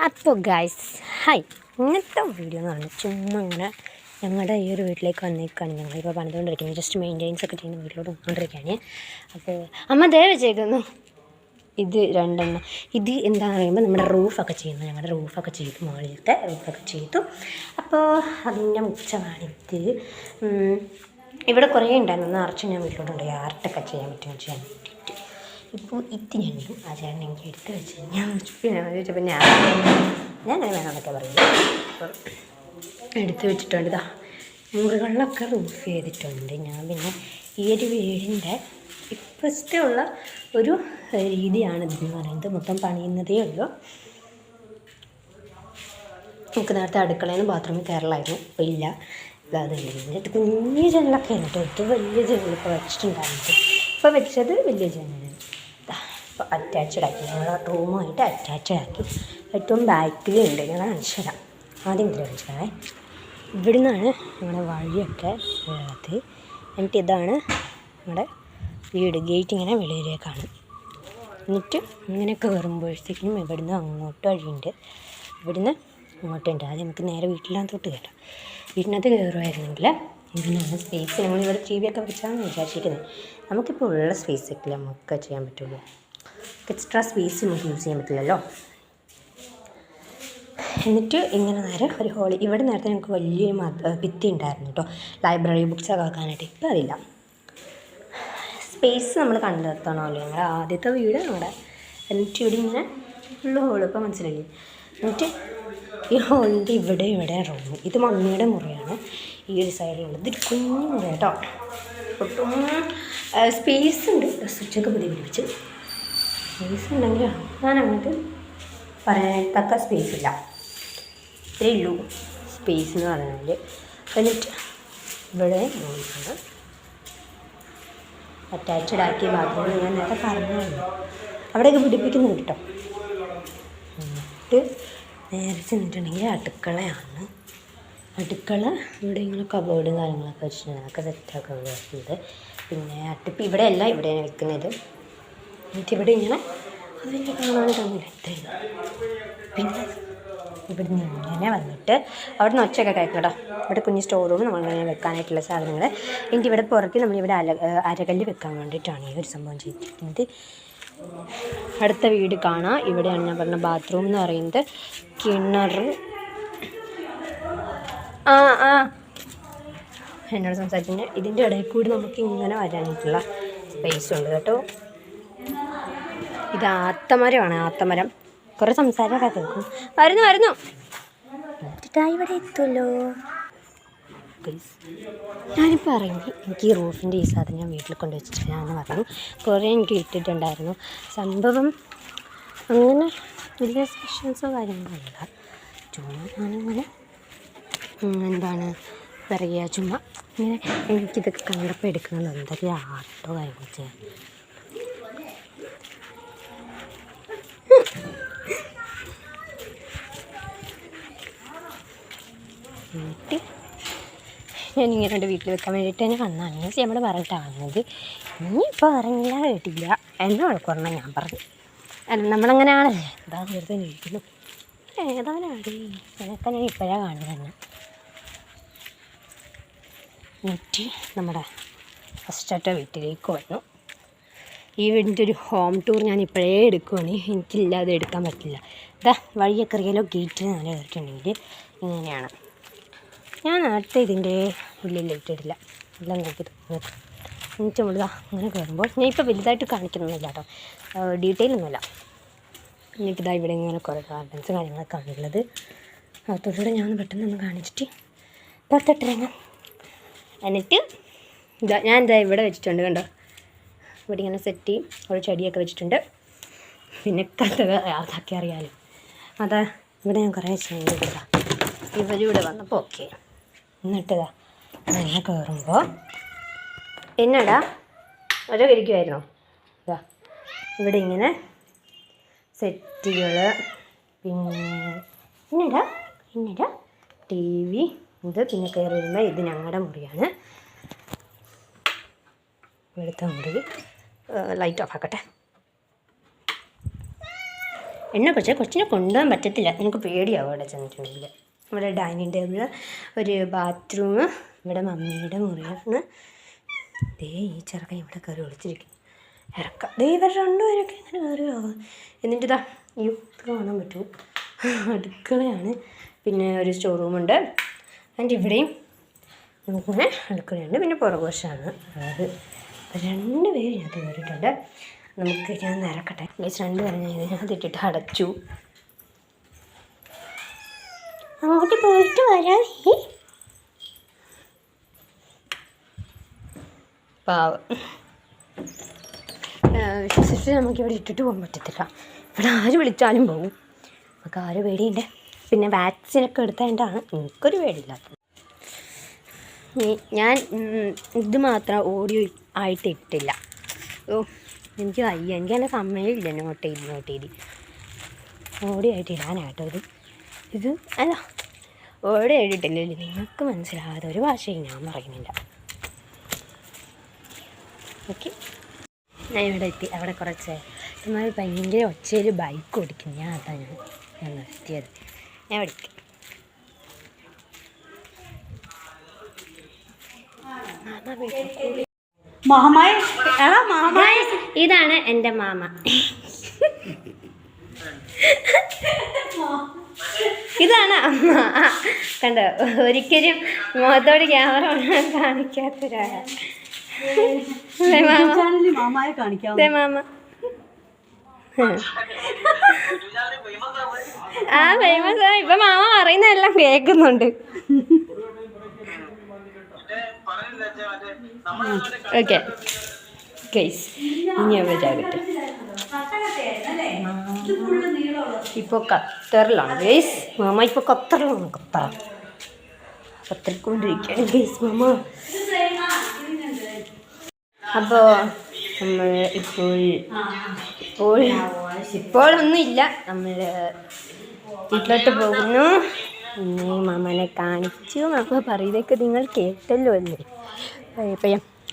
അപ്പോൾ guys hi, ഇങ്ങനത്തെ video എന്ന് പറഞ്ഞാൽ ചുമ്മാ ഇങ്ങനെ ഞങ്ങളുടെ ഈ ഒരു വീട്ടിലേക്ക് വന്നേക്കാണ്. ഞങ്ങളിപ്പോൾ പണിതുകൊണ്ടിരിക്കുന്നത്, ജസ്റ്റ് മെയിൻ്റെനൻസ് ഒക്കെ ചെയ്യുന്ന വീട്ടിലോട്ട് വന്നുകൊണ്ടിരിക്കുകയാണ്. അപ്പോൾ അമ്മ ദയവ് ചെയ്തൊന്നു ഇത് രണ്ടെണ്ണം ഇത് എന്താണെന്ന് പറയുമ്പോൾ നമ്മുടെ റൂഫൊക്കെ ചെയ്യുന്നു. ഞങ്ങളുടെ റൂഫൊക്കെ ചെയ്തു, മുകളിലത്തെ റൂഫൊക്കെ ചെയ്തു. അപ്പോൾ അതിൻ്റെ മുച്ചമാണിത്. ഇവിടെ കുറേ ഉണ്ടായിരുന്നു, നിറച്ച് ഞാൻ വീട്ടിലോട്ടുണ്ട് ആർട്ടൊക്കെ ചെയ്യാൻ പറ്റുമെന്ന് ചെയ്യാൻ വേണ്ടിയിട്ട്. ഇപ്പോൾ ഇതിനുണ്ട് ആ ചേട്ടൻ എനിക്ക് എടുത്ത് വെച്ച് ഞാൻ ചോദിച്ചപ്പോൾ ഞാൻ അങ്ങനെ വേണമെന്നൊക്കെ പറയുന്നത്. അപ്പം എടുത്ത് വെച്ചിട്ടുണ്ട്. ഇതാ മുറികളിലൊക്കെ റൂഫ് ചെയ്തിട്ടുണ്ട്. ഞാൻ പിന്നെ ഈ ഒരു വീടിൻ്റെ ഇപ്പോഴത്തെ ഉള്ള ഒരു രീതിയാണ് ഇതെന്ന് പറയുന്നത്. മൊത്തം പണിയുന്നതേ ഉള്ളൂ. നമുക്ക് നേരത്തെ അടുക്കളയിൽ നിന്ന് ബാത്റൂമിൽ കയറലായിരുന്നു, ഇപ്പോൾ ഇല്ല. ഇതാത് ഇതിൻ്റെ കുഞ്ഞു ജനലൊക്കെ ആണ് കേട്ടോ. ഇത് വലിയ ജനൽ ഇപ്പോൾ വെച്ചിട്ടുണ്ടായിരുന്നത്. ഇപ്പോൾ വെച്ചത് വലിയ ജനലാണ്. ഇപ്പോൾ അറ്റാച്ച്ഡ് ആക്കി, ഞങ്ങൾ റൂമുമായിട്ട് അറ്റാച്ച്ഡ് ആക്കി. ഏറ്റവും ബാക്കിലുണ്ട്, ഞാൻ കാണിച്ചു തരാം. ആദ്യം ഇതിൽ കാണിച്ചു തരാം. ഇവിടെ നിന്നാണ് നമ്മുടെ വഴിയൊക്കെ ഉള്ളത്. എന്നിട്ട് ഇതാണ് നമ്മുടെ വീട്. ഗേറ്റ് ഇങ്ങനെ വെളിയിലേക്കാണ്. എന്നിട്ട് ഇങ്ങനെ കയറുമ്പോഴത്തേക്കും ഇവിടുന്ന് അങ്ങോട്ട് വഴിയുണ്ട്, ഇവിടുന്ന് അങ്ങോട്ടുണ്ട്. ആദ്യം നമുക്ക് നേരെ വീട്ടിനകത്തോട്ട് കയറാം. വീട്ടിനകത്ത് കയറുമായിരുന്നെങ്കിൽ ഇതിനാണ് സ്പേസ്. നമ്മളിവിടെ ടി വി ഒക്കെ വെച്ചാണ് വിചാരിച്ചിരിക്കുന്നത്. നമുക്കിപ്പോൾ ഉള്ള സ്പേസൊക്കെ നമുക്ക് ചെയ്യാൻ പറ്റുള്ളൂ. എക്സ്ട്രാ സ്പേസ് നമുക്ക് യൂസ് ചെയ്യാൻ പറ്റില്ലല്ലോ. എന്നിട്ട് ഇങ്ങനെ നേരെ ഒരു ഹോള്. ഇവിടെ നേരത്തെ ഞങ്ങൾക്ക് വലിയൊരു ഭിത്തി ഉണ്ടായിരുന്നു കേട്ടോ, ലൈബ്രറി ബുക്സൊക്കെ വെക്കാനായിട്ട്. ഇപ്പോൾ അതില്ല. സ്പേസ് നമ്മൾ കണ്ടെത്തണമല്ലോ. ഞങ്ങളുടെ ആദ്യത്തെ വീട് നമ്മുടെ. എന്നിട്ട് ഇവിടെ ഇങ്ങനെ ഉള്ള ഹോള് ഇപ്പോൾ മനസ്സിലായി. എന്നിട്ട് ഈ ഹോളിൻ്റെ ഇവിടെ റൂം. ഇത് മമ്മിയുടെ മുറിയാണ്, ഈ ഒരു സൈഡിലുള്ളത്. ഇതൊരു കുഞ്ഞു മുറി കേട്ടോ. ഒട്ടും സ്പേസ് ഉണ്ട്. സ്വിച്ചൊക്കെ പിടിപ്പിച്ച് സ്പേസ് ഉണ്ടെങ്കിൽ ഞാൻ അങ്ങോട്ട് പറയത്തക്ക സ്പേസ് ഇല്ല. ഇത്രയേ ഉള്ളൂ സ്പേസ് എന്ന് പറഞ്ഞാൽ. എന്നിട്ട് ഇവിടെ നോക്കുന്നത് അറ്റാച്ച്ഡ് ആക്കിയ ബാത്റൂം ഞാൻ നേരത്തെ പറഞ്ഞായിരുന്നു, അവിടെയൊക്കെ പിടിപ്പിക്കുന്നു കേട്ടോ. എന്നിട്ട് നേരെ ചെന്നിട്ടുണ്ടെങ്കിൽ അടുക്കളയാണ്. അടുക്കള ഇവിടെ ഇങ്ങനെ കബോർഡും കാര്യങ്ങളൊക്കെ വെച്ചിട്ടുണ്ട്, അതൊക്കെ സെറ്റാക്കി വെക്കുന്നത്. പിന്നെ അടുപ്പ് ഇവിടെയല്ല, ഇവിടെയാണ് വെക്കുന്നത്. എന്നിട്ട് ഇവിടെ ഇങ്ങനെ അതിൻ്റെ കാണാൻ തന്നില്ല ഇത്രയും. പിന്നെ ഇവിടെ നിന്ന് ഇങ്ങനെ വന്നിട്ട് അവിടെ നിന്ന് ഒച്ചയൊക്കെ കേൾക്കണം കേട്ടോ. ഇവിടെ കുഞ്ഞ് സ്റ്റോർ റൂം നമ്മളിങ്ങനെ വെക്കാനായിട്ടുള്ള സാധനങ്ങൾ. എന്നിട്ട് ഇവിടെ പുറത്ത് നമ്മളിവിടെ അരകല്ല് വെക്കാൻ വേണ്ടിയിട്ടാണ് ഈ ഒരു സംഭവം ചെയ്തിരിക്കുന്നത്. അടുത്ത വീട് കാണാം. ഇവിടെയാണ് ഞാൻ പറഞ്ഞ ബാത്റൂം എന്ന് പറയുന്നത്. കിണർ എന്നോട് സംസാരിച്ചിട്ടുണ്ട്. ഇതിൻ്റെ ഇടയിൽ കൂടി നമുക്ക് ഇങ്ങനെ വരാനായിട്ടുള്ള സ്പേസ് ഉണ്ട് കേട്ടോ. ഇത് ആത്തമരമാണ്, ആത്തമരം. കുറേ സംസാരമൊക്കെ കേൾക്കും. വരുന്നു എന്നിട്ടാ ഇവിടെ എത്തുമല്ലോ. ഞാനിപ്പോൾ ഇറങ്ങി. എനിക്ക് ഈ റൂഫിൻ്റെ ഈ സാധനം ഞാൻ വീട്ടിൽ കൊണ്ട് വെച്ചിട്ട് ഞാൻ പറഞ്ഞു കുറേ എനിക്ക് ഇട്ടിട്ടുണ്ടായിരുന്നു. സംഭവം അങ്ങനെ വലിയ സ്പെഷ്യൽസോ കാര്യങ്ങളല്ല. ചുമ്മാ ഞാനിങ്ങനെ എന്താണ് പറയുക, ചുമ്മാ ഇങ്ങനെ എനിക്കിതൊക്കെ കണ്ടപ്പോൾ എടുക്കണം എന്തൊക്കെ ആർട്ടോ കാര്യങ്ങൾ ചെയ്യാൻ. എന്നിട്ട് ഞാനിങ്ങനെ എൻ്റെ വീട്ടിൽ വെക്കാൻ വേണ്ടിയിട്ട് തന്നെ വന്നതാണ്. മീൻസ് നമ്മൾ പറഞ്ഞിട്ടാകുന്നത്. ഇനിയിപ്പോൾ ഇറങ്ങില്ല കേട്ടില്ല എന്നെ വഴക്കുറഞ്ഞാൽ ഞാൻ പറഞ്ഞു. നമ്മളങ്ങനെയാണല്ലേ, എന്താ വെറുതെ ഇരിക്കുന്നു. ഏതായാലും എന്നൊക്കെ ഞാൻ ഇപ്പോഴാണ് കാണുന്നത് തന്നെ. എന്നിട്ട് നമ്മുടെ ഫസ്റ്റത്തെ വീട്ടിലേക്ക് വന്നു. ഈ വീടിൻ്റെ ഒരു ഹോം ടൂർ ഞാൻ ഇപ്പോഴേ എടുക്കുവാണ്. എനിക്കില്ലാതെ എടുക്കാൻ പറ്റില്ല. ഇതാ വഴിയൊക്കെ അറിയാലോ, ഗേറ്റ് നല്ല കയറിയിട്ടുണ്ടെങ്കിൽ ഇങ്ങനെയാണ്. ഞാൻ നേരത്തെ ഇതിൻ്റെ ഉള്ളിൽ ഇട്ടിട്ടില്ല, എല്ലാം നോക്കി തോന്നുന്നത്. എന്നിട്ട് നമ്മളിതാ അങ്ങനെ കയറുമ്പോൾ ഞാൻ ഇപ്പോൾ വലുതായിട്ട് കാണിക്കുന്നൊന്നുമില്ല കേട്ടോ, ഡീറ്റെയിൽ ഒന്നുമില്ല. എന്നിട്ടിതാ ഇവിടെ ഇങ്ങനെ കുറേ ഗാർഡൻസ് കാര്യങ്ങളൊക്കെ ഉള്ളത്. അതോടുകൂടെ ഞാൻ പെട്ടെന്ന് കാണിച്ചിട്ട് പുറത്തിട്ടിറങ്ങാം. എന്നിട്ട് ഞാൻ ഇവിടെ വെച്ചിട്ടുണ്ട് കണ്ടോ. ഇവിടെ ഇങ്ങനെ സെറ്റ് ചെയ്യും, ഒരു ചെടിയൊക്കെ വെച്ചിട്ടുണ്ട്. പിന്നെ കഥ അതൊക്കെ അറിയാമല്ലോ. അതാ ഇവിടെ ഞാൻ കുറേ ചെയ്തിട്ടാ ഇവരിവിടെ വന്നപ്പോൾ ഓക്കെ. എന്നിട്ടതാ അങ്ങനെ കയറുമ്പോൾ എന്നാടാ ഒരേ ഇരിക്കുമായിരുന്നോ. ഇതാ ഇവിടെ ഇങ്ങനെ സെറ്റുകൾ. പിന്നെടാ ടി വി ഇത്. പിന്നെ കയറി വരുമ്പോൾ ഇത് ഞങ്ങളുടെ മുറിയാണ്, ഇവിടുത്തെ മുറി. ലൈറ്റ് ഓഫ് ആക്കട്ടെ. എന്നെ കൊച്ചിനെ കൊണ്ടുപോകാൻ പറ്റത്തില്ല, എനിക്ക് പേടിയാവും അവിടെ ചെന്നിട്ടുണ്ടെങ്കിൽ. ഇവിടെ ഡൈനിങ് ടേബിൾ, ഒരു ബാത്റൂം, ഇവിടെ മമ്മിയുടെ മുറിയാണ്. ദേ ഈ ചെറുക്കൻ ഇവിടെ കയറി ഒളിച്ചിരിക്കും. ഇറക്കാം ദേ ഇവർ രണ്ടുപേരൊക്കെ ഇങ്ങനെ കയറിയാവും. എന്നിട്ടിതാ ഈ കാണാൻ പറ്റും അടുക്കളയാണ്. പിന്നെ ഒരു സ്റ്റോർ റൂമുണ്ട്. അതിൻ്റെ ഇവിടെയും നമുക്കിങ്ങനെ അടുക്കളയുണ്ട്. പിന്നെ പുറകുവശമാണ്. അതായത് 2 പേര് ഇതിനകത്ത് കയറിയിട്ടുണ്ട്. നമുക്ക് ഞാൻ നിരക്കട്ടെ. 2 പേരെ ഞാൻ ഇതിനകത്ത് ഇട്ടിട്ട് അടച്ചു. അങ്ങോട്ട് പോയിട്ട് വരാമേ. പാവം വിശ്വസിച്ച് നമുക്കിവിടെ ഇട്ടിട്ട് പോകാൻ പറ്റത്തില്ല. ഇവിടെ ആര് വിളിച്ചാലും പോകും. നമുക്ക് ആരും പേടിയില്ല. പിന്നെ വാക്സിനൊക്കെ എടുത്തതിൻ്റെയാണ് എനിക്കൊരു പേടിയില്ലാത്തത്. ഞാൻ ഇത് മാത്രം ഓഡിയോ ആയിട്ട് ഇട്ടില്ല. എനിക്ക് വയ്യ, എനിക്ക് അതിൻ്റെ സമയമില്ല നോട്ട് ചെയ്ത് ഓഡിയോ ആയിട്ട് ഇടാനായിട്ടോ. ഇത് അല്ല ഓഡിയോ ആയിട്ടില്ലല്ലോ, നിങ്ങൾക്ക് മനസ്സിലാകാതെ ഒരു ഭാഷയും ഞാൻ പറയുന്നില്ല. ഓക്കെ, ഞാൻ ഇവിടെ എത്തി. അവിടെ കുറച്ച് ഇതുമാതിരി ഭയങ്കര ഒച്ചയിൽ ബൈക്ക് ഓടിക്കും. അതാണ് ഞാൻ നിർത്തിയത്. ഞാൻ വിളിക്കാം. ഇതാണ് എൻ്റെ മാമ. ഇതാണ് അമ്മ. കണ്ടോ, ഒരിക്കലും മുഖത്തോട് ക്യാമറ കാണിക്കാത്തൊരാളാ മാമ. ആ ഫേമസ്. ഇപ്പൊ മാമ പറയുന്നതെല്ലാം കേൾക്കുന്നുണ്ട്. ഓക്കെ ഗൈസ്, ഇനി എവിടെയാകട്ടെ. ഇപ്പോൾ ഖത്തറിലാണ് ഗൈസ്. മാമ ഇപ്പോൾ ഖത്തറിലാണ്. ഖത്തറിക്കൊണ്ടിരിക്കുകയാണ് ഗൈസ് മാമ. അപ്പോൾ നമ്മൾ ഇപ്പോഴൊന്നുമില്ല, നമ്മൾ വീട്ടിലോട്ട് പോകുന്നു. പിന്നെ മാമനെ കാണിച്ചു. മാമ പറയുന്നതൊക്കെ നിങ്ങൾ കേട്ടല്ലോ അല്ലേ. ഇപ്പം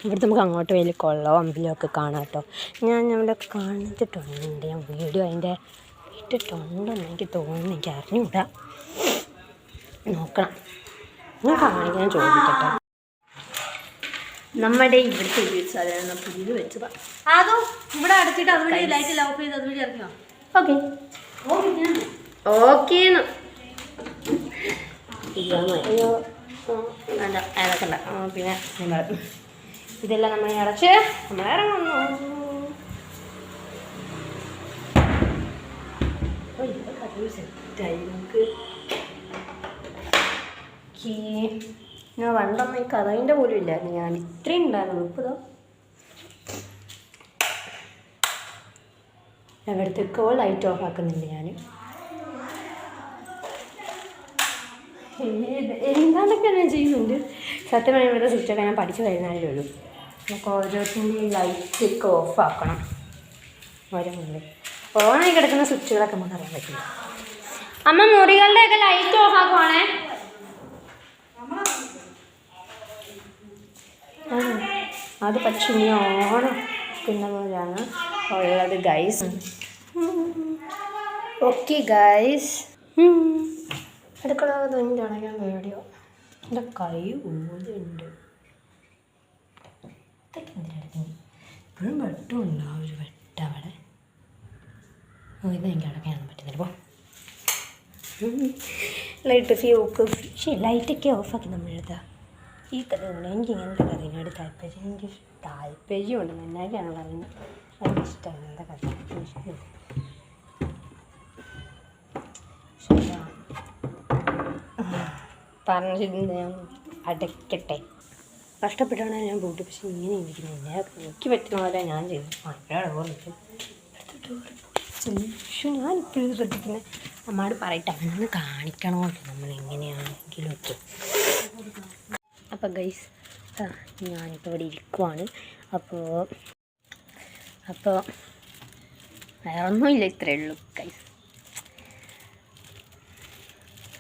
ഇവിടുത്തെ നമുക്ക് അങ്ങോട്ട് വലിയ കൊള്ളോ അമ്പലമോ ഒക്കെ കാണാം കേട്ടോ. ഞാൻ അവിടെ കാണിച്ചിട്ടുണ്ട്. ഞാൻ വീഡിയോ അതിൻ്റെ ഇട്ടിട്ടുണ്ടെന്ന് എനിക്ക് തോന്നുന്നു. എനിക്ക് അറിഞ്ഞൂടാ, നോക്കണം. ഞാൻ കാണിക്കാൻ ചോദിക്കട്ടെ. നമ്മുടെ ഇവിടുത്തെ ഉപയോഗിച്ച് അതിനെ പുതിയത് വെച്ചതാണ്. അതോ ഇവിടെ അടച്ചിട്ട് അതുവഴി ലൈറ്റ് ഓഫ് ചെയ്ത് അതുവഴി ഇറങ്ങിയോ? ഓക്കെ ഓക്കേന്ന്. അയ്യോ വേണ്ട, അതൊക്കെണ്ട. പിന്നെ നമ്മൾ ഇതെല്ലാം നമ്മൾ അടച്ച് നമ്മൾ ഇറങ്ങുന്നു. സെറ്റായി നമുക്ക്. ഞാൻ പണ്ടൊന്നും ഈ കഥയിൻ്റെ പോലും ഇല്ലായിരുന്നു. ഞാൻ ഇത്രയും ഉണ്ടായിരുന്നു. ഇപ്പതോ എവിടത്തേക്കോ ലൈറ്റ് ഓഫ് ആക്കുന്നുണ്ട് ഞാൻ. എന്താണ്ടൊക്കെ ഞാൻ ചെയ്യുന്നുണ്ട്. സത്യം പറഞ്ഞാൽ ഇവിടുത്തെ സ്വിച്ചൊക്കെ ഞാൻ പഠിച്ചു വരുന്നതേ ഉള്ളൂ. നമുക്ക് ഓരോരുത്തരുടെയും ലൈറ്റൊക്കെ ഓഫ് ആക്കണം. ഓരോ മുന്നിൽ ഓണായി കിടക്കുന്ന സ്വിച്ചുകളൊക്കെ നമുക്ക് അറിയാൻ പറ്റില്ല. അമ്മ മുറികളുടെയൊക്കെ ലൈറ്റ് ഓഫ് ആക്കുവാണേ. അത് പക്ഷേ ഇനി ഓണക്കുന്ന പോലെയാണ് ഉള്ളത് ഗൈസ്. ഓക്കെ ഗൈസ്, അടുക്കള തുണിൻ്റെ ഉണങ്ങാൻ പേടിയോ. എൻ്റെ കൈ ഊതുണ്ട്. ഇതൊക്കെ എന്തിനാണ് ഇപ്പോഴും വെട്ടമുണ്ട്. ആ ഒരു വെട്ടവിടെ ഇത് എനിക്ക് അടയ്ക്കാനൊന്നും പറ്റുന്നില്ല. ഇപ്പോൾ ലൈറ്റൊക്കെ ഓഫാക്കി നമ്മളെടുത്താൽ ഈ കഥ കൊണ്ട് എനിക്ക് ഇങ്ങനത്തെ കഥയോട് താല്പര്യം. എനിക്ക് താല്പര്യമുണ്ട്. നന്നായിട്ടാണ് പറയുന്നത്. എനിക്കിഷ്ടമാണ് ഇങ്ങനത്തെ കഥ. ഇഷ്ടമില്ല പറഞ്ഞിട്ട് ഞാൻ അടയ്ക്കട്ടെ. കഷ്ടപ്പെട്ടാണ് ഞാൻ പോയിട്ട്. പക്ഷെ ഇങ്ങനെ ഇരിക്കുന്നില്ല. എനിക്ക് പറ്റുന്ന പോലെ ഞാൻ ചെയ്തു. അപ്പോഴാണ് ഓർമ്മിക്കും ഞാനിപ്പോഴും ശ്രദ്ധിക്കുന്നത്. അമ്മയോട് പറയട്ടെ, അങ്ങനെ കാണിക്കണമല്ലോ നമ്മൾ എങ്ങനെയാണെങ്കിലും ഒക്കെ. അപ്പം ഗൈസ്, ഞാനിപ്പോൾ ഇവിടെ ഇരിക്കുവാണ്. അപ്പോൾ വേറെ ഒന്നുമില്ല, ഇത്രയേ ഉള്ളൂ ഗൈസ്.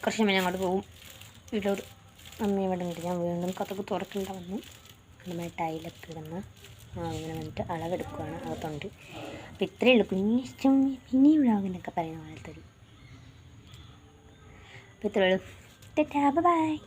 കുറച്ച് സമയം അങ്ങോട്ട് പോകും വീട്ടിലോട്ട്. അമ്മ ഇവിടെ ഉണ്ട്. ഞാൻ വീണ്ടും കഥക്ക് തുറക്കേണ്ട വന്നു. നമ്മുടെ ടൈലൊക്കെ ഇടുന്ന അങ്ങനെ വന്നിട്ട് അളവെടുക്കുകയാണ്. അകത്തുണ്ട് അപ്പോൾ ഇത്രയേ ഉള്ളൂ കുഞ്ഞിഷ്ടം മിനി വ്ളോഗെന്നൊക്കെ പറയുന്ന പോലത്തെ ഒരു. അപ്പോൾ ഇത്രയേ ഉള്ളൂ. ബൈ.